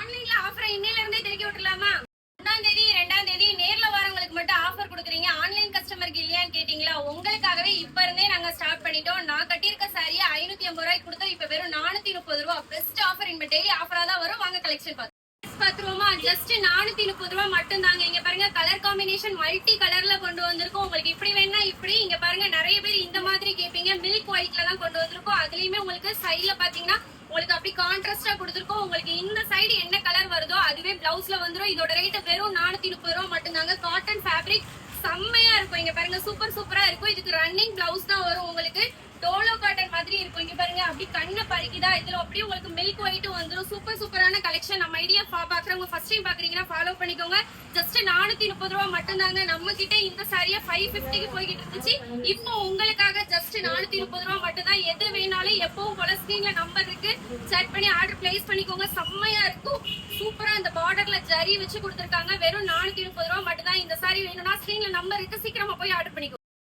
ஆன்லைன்ல ஆஃபர் இன்னையில இருந்தே தெரிவிக்க விட்டுலாமா? 1ஆம் தேதி 2ஆம் தேதி நேர்ல வரவங்களுக்கு மட்டும் ஆஃபர் கொடுக்குறீங்க. ஆன்லைன் கஸ்டமருக்கு இல்லையான்னு கேட்டீங்களா? உங்களுக்காகவே இப்ப இருந்தே நாங்க ஸ்டார்ட் பண்ணிட்டோம். நான் கட்டியிருக்க சாரியை 550 ரூபாய்க்கு கொடுத்தோம். இப்ப வெறும் 430 ரூபாய். பெஸ்ட் ஆஃபர் இன்ப டெய்லி ஆஃபரா தான் வரும். வாங்க கலெக்ஷன் பார்த்து பாத்துருவோமா? ஜஸ்ட் 430 ரூபாய் மட்டும் தாங்க. இங்க பாருங்க கலர் காம்பினேஷன் மல்டி கலர்ல கொண்டு வந்திருக்கோம். உங்களுக்கு இப்படி வேணா இப்படி. இங்க பாருங்க நிறைய பேர் இந்த மாதிரி கேப்பீங்க. மில்க் ஒயிட்ல தான் கொண்டு வந்திருக்கோம். அதுலயுமே உங்களுக்கு சைடுல பாத்தீங்கன்னா உங்களுக்கு அப்படி கான்ட்ராஸ்டா கொடுத்துருக்கோம். உங்களுக்கு இந்த சைடு என்ன கலர் வருதோ அதுவே பிளவுஸ்ல வந்துடும். இதோட ரேட் வெறும் 430 ரூபாய் மட்டும் தாங்க. காட்டன் ஃபேப்ரிக் செம்மையா இருக்கும். இங்க பாருங்க சூப்பரா இருக்கும். இதுக்கு ரன்னிங் பிளவுஸ் தான் வரும். உங்களுக்கு டோலோ காட்டன் மாதிரி இருக்கும். இங்க பாருங்க அப்படி கண்ணை பறிக்குதா. இதுல அப்படியே உங்களுக்கு மில்க் ஒயிட் வந்துடும். சூப்பரான கலெக்ஷன். நம்ம ஐடியா பாக்குறவங்க ஃபர்ஸ்ட் டைம் பாக்குறீங்கன்னா ஃபாலோ பண்ணிக்கோங்க. ஜஸ்ட் 430 ரூபாய் மட்டும் தாங்க. நம்ம கிட்ட இந்த சாரியா 550க்கு போய்கிட்டு இருந்துச்சு. இப்போ உங்களுக்காக ஜஸ்ட் 430 ரூபாய் மட்டும் தான். எது வேணாலும் எப்பவும் போல ஸ்கிரீன்ல நம்பர் இருக்கு, செட் பண்ணி ஆர்டர் பிளேஸ் பண்ணிக்கோங்க. செம்மையா இருக்கும். சூப்பரா இந்த பார்டர்ல ஜரி வச்சு கொடுத்துருக்காங்க. வெறும் 430 ரூபாய் மட்டும் தான். இந்த சாரி வேணும்னா ஸ்கிரீன்ல நம்பர் இருக்கு, சீக்கிரமா போய் ஆர்டர் பண்ணிக்கோங்க.